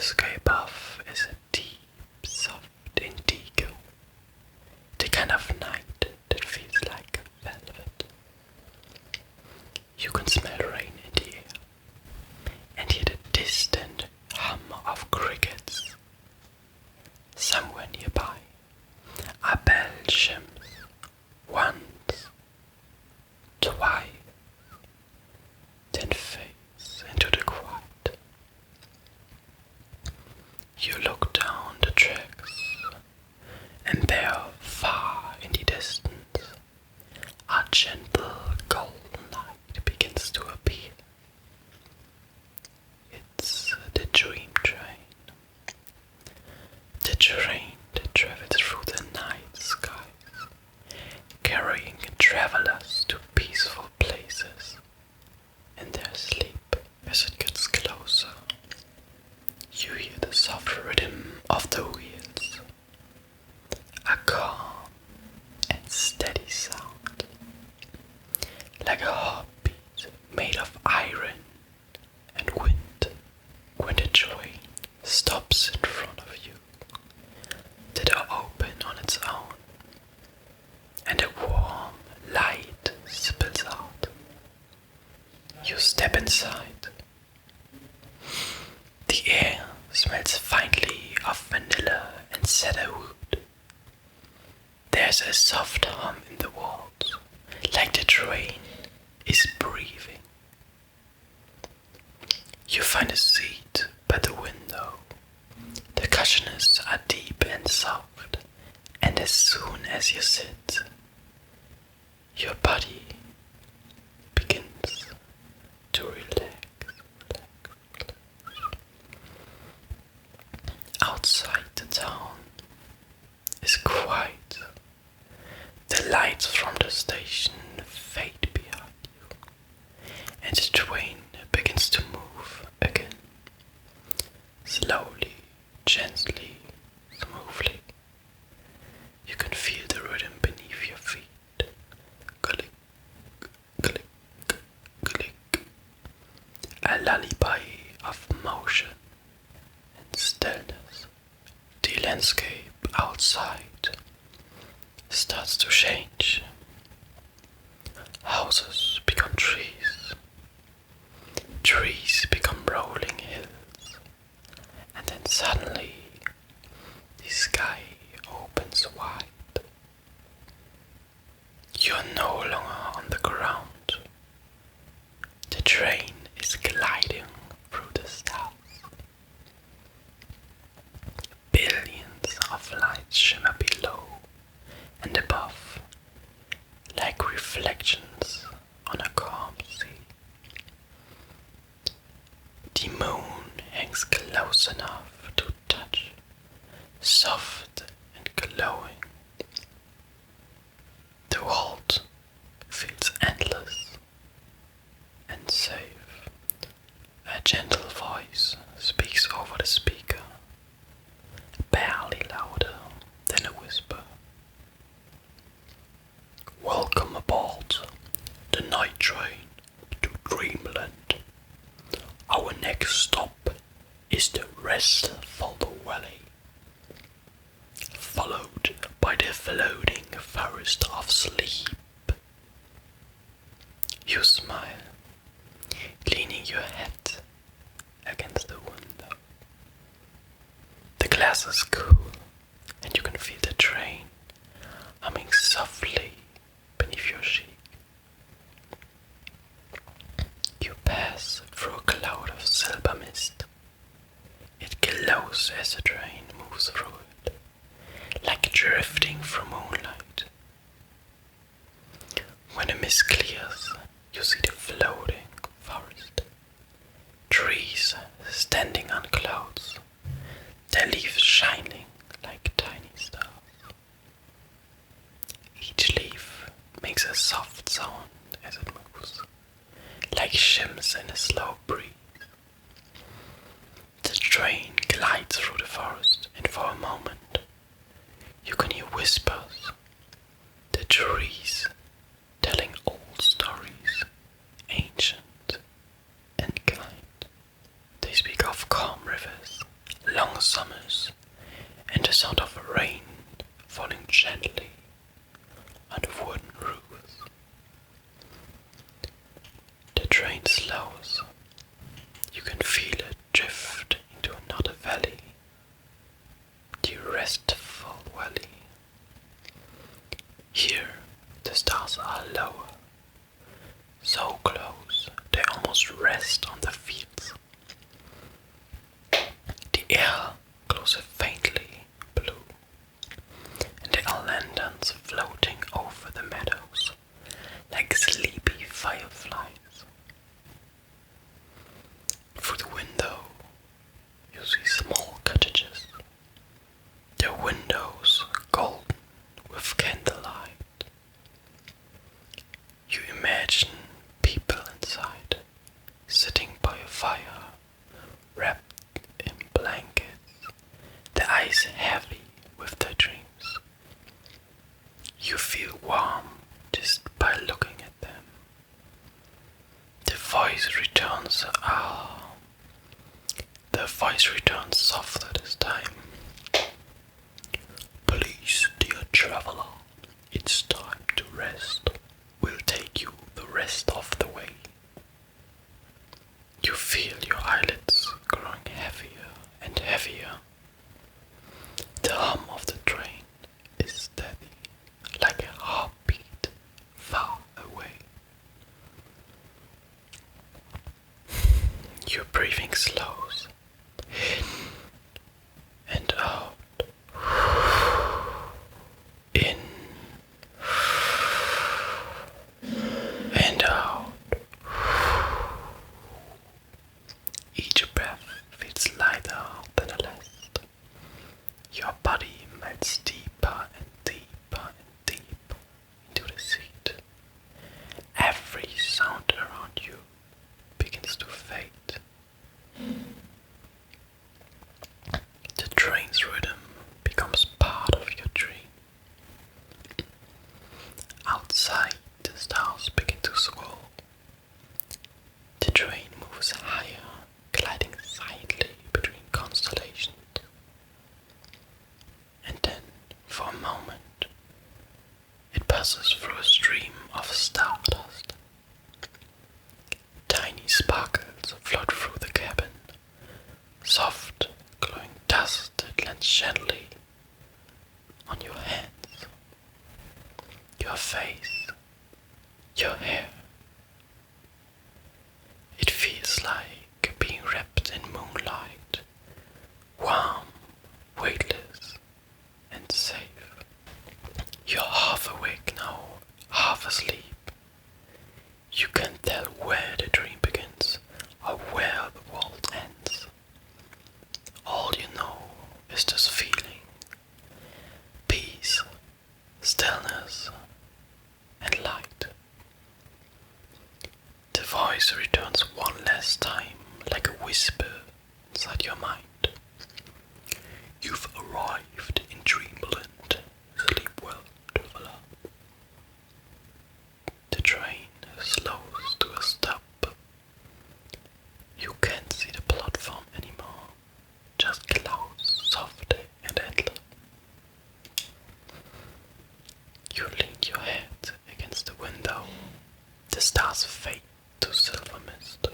sky above is a deep, soft indigo, the kind of night that feels like velvet. You can smell rain in the air and hear the distant hum of crickets. Somewhere nearby are bell chimes, once, twice, then fades into the quiet. You look down the tracks, and there, far in the distance, a gentle golden light begins to appear. It's the dream train. The train that travels through the night skies, carrying travelers to peaceful places in their sleep. As it gets closer, you hear the soft rhythm of the wheels, a calm and steady sound, like a heartbeat made of iron and wind. When the train stops in front of you, the door opens on its own, and a warm light spills out. You step inside. The air smells faintly of vanilla and cedarwood. There's a soft hum in the walls, like the train is breathing. You find a seat by the window. The cushions are deep and soft, and as soon as you sit, your body begins to relax. Outside the town is quiet. The lights from the station fade behind you, and the train begins to move again. Slowly, gently, smoothly. You can feel the rhythm beneath your feet. Click, click, click. A lullaby of motion and stillness. The landscape outside starts to change. Houses become trees. Trees become rolling hills. And then suddenly the sky opens wide. You're no longer on the ground. The train is gliding through the stars. Billions of lights shimmer below and above, like reflections on a calm sea. The moon hangs close enough to touch, soft and glowing. The world feels endless and safe. A gentle voice speaks over the speaker, barely louder than a whisper. Welcome aboard the night train to Dreamland. Our next stop is the restful valley, followed by the floating forest of sleep. You smile, leaning your head against the window. The glass is cool, and you can feel the train humming softly beneath your cheek. You pass through a cloud of silver mist. It glows as the train moves through it, like drifting through moonlight. When the mist clears, you see the floating forest. Trees standing on clouds, their leaves shining like tiny stars. Each leaf makes a soft sound as it moves, like shims in a slow breeze. The train glides through the forest, and for a moment, you can hear whispers. The trees telling old stories, ancient and kind. They speak of calm rivers, summers and the sound of rain falling gently on the wooden roofs. The train slows. You can feel it drift into another valley, the restful valley. Here the stars are lower, so close they almost rest on the fields. The air glows faintly blue, and there are lanterns floating over the meadows like sleepy fireflies. Through the window you see small cottages, their windows golden with candlelight. You imagine people inside, sitting by a fire, wrapped in blankets, their eyes heavy with their dreams. You feel warm just by looking at them. The voice returns, the voice returns softer this time. Please, dear traveler, it's time to rest. We'll take you the rest of the way. You feel your eyelids growing heavier and heavier. The hum of the train is steady, like a heartbeat far away. Your breathing slows, in and out, in and out. Each breath feels lighter than the last. Your body melts deeper and deeper and deeper into the seat. Every sound around you begins to fade. The train's rhythm becomes part of your dream. Outside, the stars begin to swirl. The train moves higher, gliding silently between constellations. And then, for a moment, it passes through a stream of stardust. Tiny sparkles float through the cabin, soft, glowing dust that lands gently on your hands, your face, your hair. It feels like being wrapped in moonlight, warm, weightless, and safe. You're half awake now, half asleep. You can't tell where the dream begins or where the world ends. All you know is this feeling: peace, stillness, and light. The voice returns one last time, like a whisper inside your mind. You've arrived in Dreamland. Sleep well, traveler. The train slows to a stop. You can't see the platform anymore, just clouds, soft and endless. You lean your head against the window. The stars fade to silver mist.